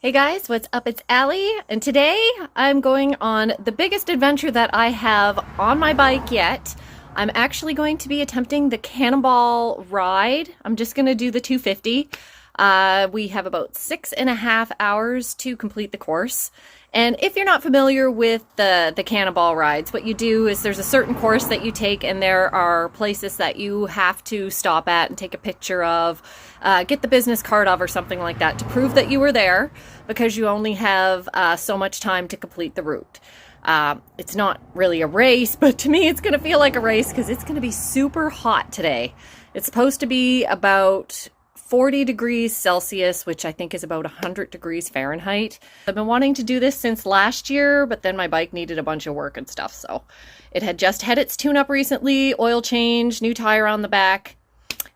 Hey guys, what's up? It's Allie, and today I'm going on the biggest adventure that I have on my bike yet. I'm actually going to be attempting the Cannonball ride. I'm just going to do the 250. We have about 6.5 hours to complete the course. And if you're not familiar with the Cannonball rides, what you do is there's a certain course that you take, and there are places that you have to stop at and take a picture of, get the business card of or something like that to prove that you were there, because you only have so much time to complete the route. It's not really a race, but to me it's going to feel like a race because it's going to be super hot today. It's supposed to be about 40 degrees Celsius, which I think is about 100 degrees Fahrenheit. I've been wanting to do this since last year, but then my bike needed a bunch of work and stuff. So it had just had its tune-up recently, oil change, new tire on the back.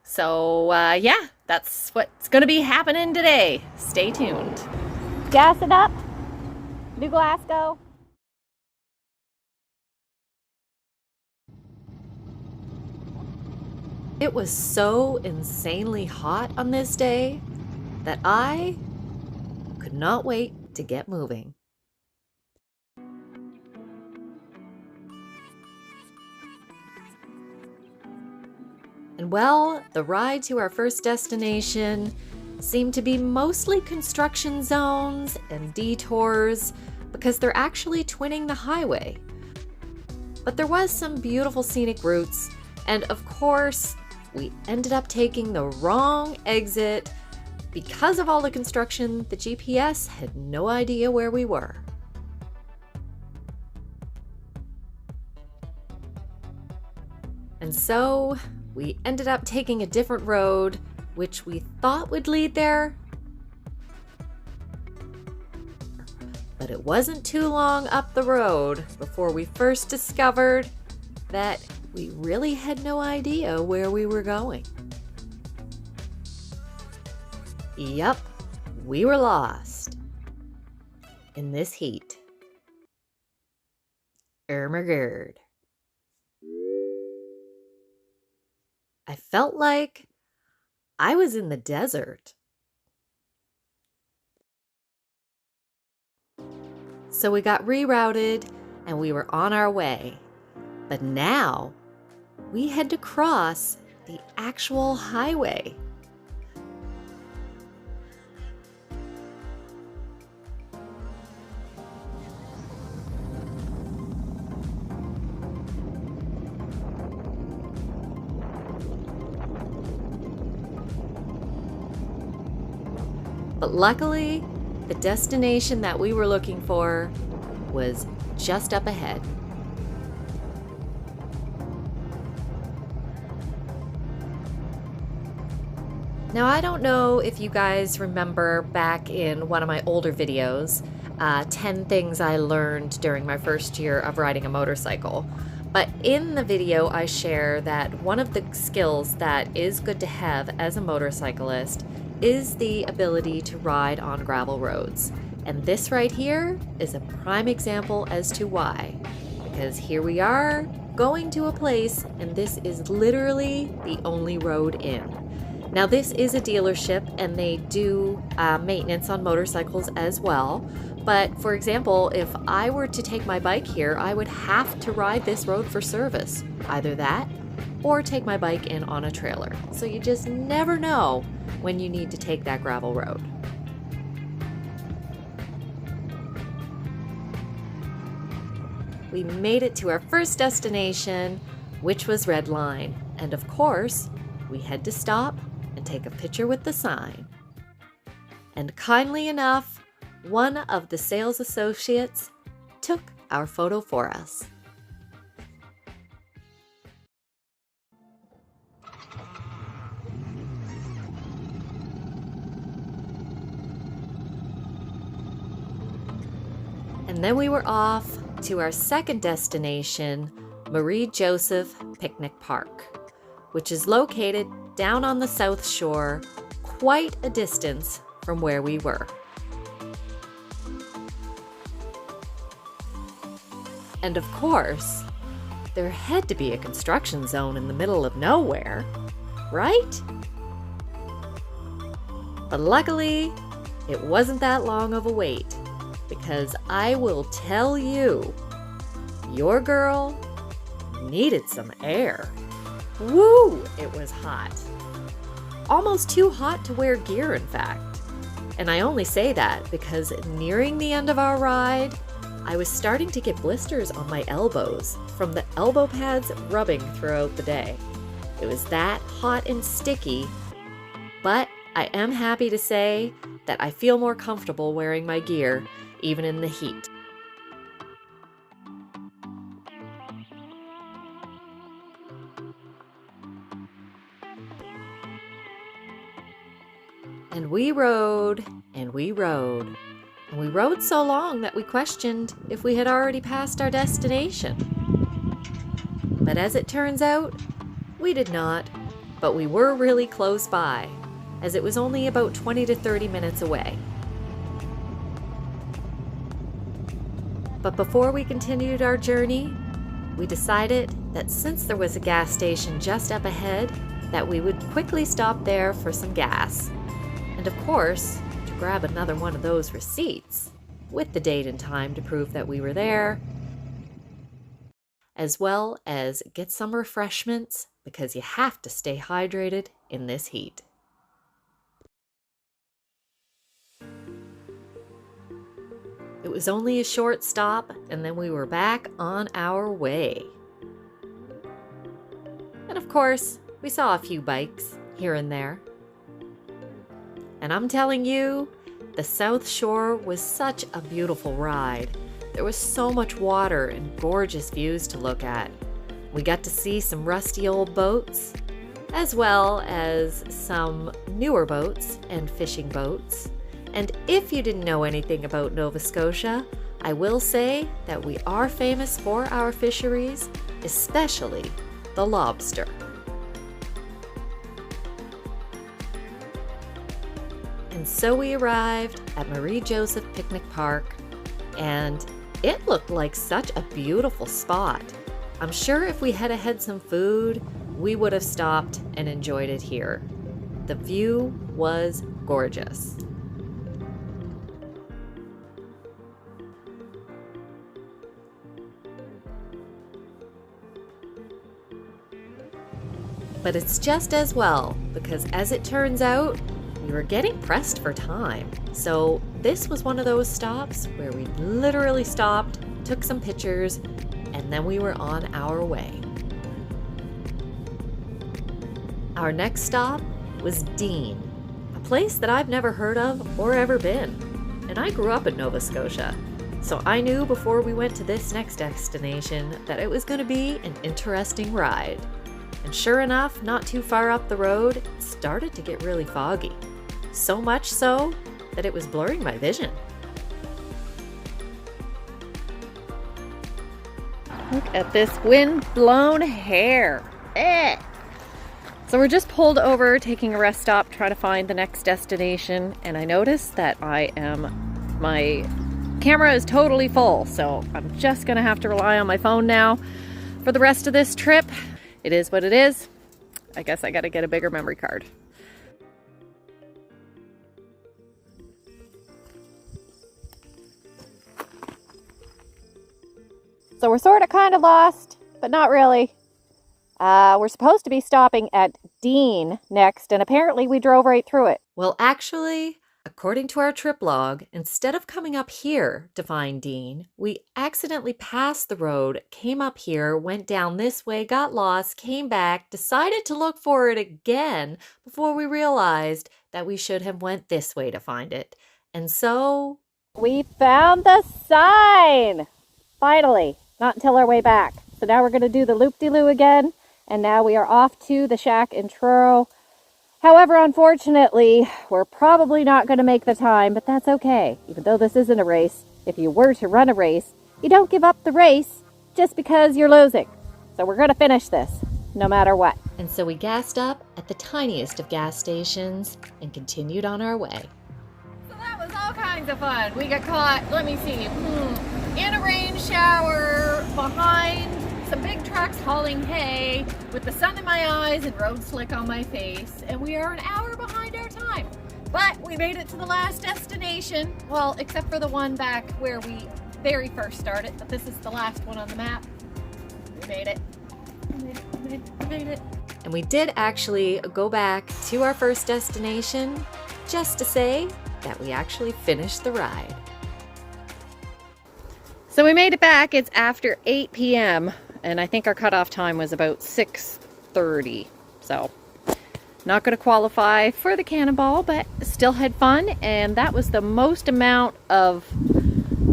So yeah, that's what's going to be happening today. Stay tuned. Gas it up. New Glasgow. It was so insanely hot on this day that I could not wait to get moving. And well, the ride to our first destination seemed to be mostly construction zones and detours because they're actually twinning the highway. But there was some beautiful scenic routes, and of course, we ended up taking the wrong exit. Because of all the construction, the GPS had no idea where we were. And so we ended up taking a different road, which we thought would lead there. But it wasn't too long up the road before we first discovered that we really had no idea where we were going. Yup, we were lost in this heat. Ermagerd. I felt like I was in the desert. So we got rerouted and we were on our way. But now we had to cross the actual highway. But luckily, the destination that we were looking for was just up ahead. Now, I don't know if you guys remember back in one of my older videos, 10 things I learned during my first year of riding a motorcycle. But in the video, I share that one of the skills that is good to have as a motorcyclist is the ability to ride on gravel roads. And this right here is a prime example as to why. Because here we are going to a place, and this is literally the only road in. Now, this is a dealership and they do maintenance on motorcycles as well. But for example, if I were to take my bike here, I would have to ride this road for service. Either that or take my bike in on a trailer. So you just never know when you need to take that gravel road. We made it to our first destination, which was Red Line. And of course, we had to stop and take a picture with the sign. And kindly enough, one of the sales associates took our photo for us. And then we were off to our second destination, Marie Joseph Picnic Park, which is located down on the South Shore, quite a distance from where we were. And of course, there had to be a construction zone in the middle of nowhere, right? But luckily, it wasn't that long of a wait, because I will tell you, your girl needed some air. Woo! It was hot. Almost too hot to wear gear, in fact. And I only say that because nearing the end of our ride, I was starting to get blisters on my elbows from the elbow pads rubbing throughout the day. It was that hot and sticky, but I am happy to say that I feel more comfortable wearing my gear, even in the heat. And we rode, and we rode, and we rode so long that we questioned if we had already passed our destination. But as it turns out, we did not, but we were really close by, as it was only about 20 to 30 minutes away. But before we continued our journey, we decided that since there was a gas station just up ahead, that we would quickly stop there for some gas. And of course, to grab another one of those receipts, with the date and time to prove that we were there, as well as get some refreshments, because you have to stay hydrated in this heat. It was only a short stop, and then we were back on our way. And of course, we saw a few bikes here and there. And I'm telling you, the South Shore was such a beautiful ride. There was so much water and gorgeous views to look at. We got to see some rusty old boats, as well as some newer boats and fishing boats. And if you didn't know anything about Nova Scotia, I will say that we are famous for our fisheries, especially the lobster. And so we arrived at Marie Joseph Picnic Park, and it looked like such a beautiful spot. I'm sure if we had had some food, we would have stopped and enjoyed it here. The view was gorgeous. But it's just as well, because as it turns out, we were getting pressed for time. So this was one of those stops where we literally stopped, took some pictures, and then we were on our way. Our next stop was Dean, a place that I've never heard of or ever been. And I grew up in Nova Scotia, so I knew before we went to this next destination that it was going to be an interesting ride. And sure enough, not too far up the road, it started to get really foggy. So much so that it was blurring my vision. Look at this wind-blown hair. Eh. So we're just pulled over, taking a rest stop, trying to find the next destination, and I noticed that my camera is totally full, so I'm just gonna have to rely on my phone now for the rest of this trip. It is what it is. I guess I gotta get a bigger memory card. So we're sort of kind of lost, but not really. We're supposed to be stopping at Dean next, and apparently we drove right through it. Well, actually, according to our trip log, instead of coming up here to find Dean, we accidentally passed the road, came up here, went down this way, got lost, came back, decided to look for it again before we realized that we should have went this way to find it. And so we found the sign! Finally, not until our way back. So now we're going to do the loop-de-loo again, and now we are off to the shack in Truro. However, unfortunately, we're probably not going to make the time, but that's okay. Even though this isn't a race, if you were to run a race, you don't give up the race just because you're losing. So we're going to finish this, no matter what. And so we gassed up at the tiniest of gas stations and continued on our way. So that was all kinds of fun. We got caught, let me see, in a rain shower behind some big trucks hauling hay with the sun in my eyes and road slick on my face, and we are an hour behind our time. But we made it to the last destination. Well, except for the one back where we very first started, but this is the last one on the map. We made it. We made it. And we did actually go back to our first destination just to say that we actually finished the ride. So we made it back. It's after 8 p.m. and I think our cutoff time was about 6:30. So not going to qualify for the Cannonball, but still had fun. And that was the most amount of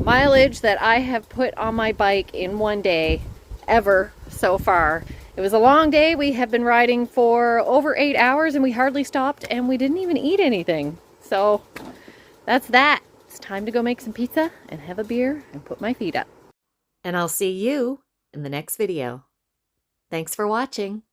mileage that I have put on my bike in one day ever so far. It was a long day. We have been riding for over 8 hours and we hardly stopped and we didn't even eat anything. So that's that. It's time to go make some pizza and have a beer and put my feet up. And I'll see you in the next video. Thanks for watching.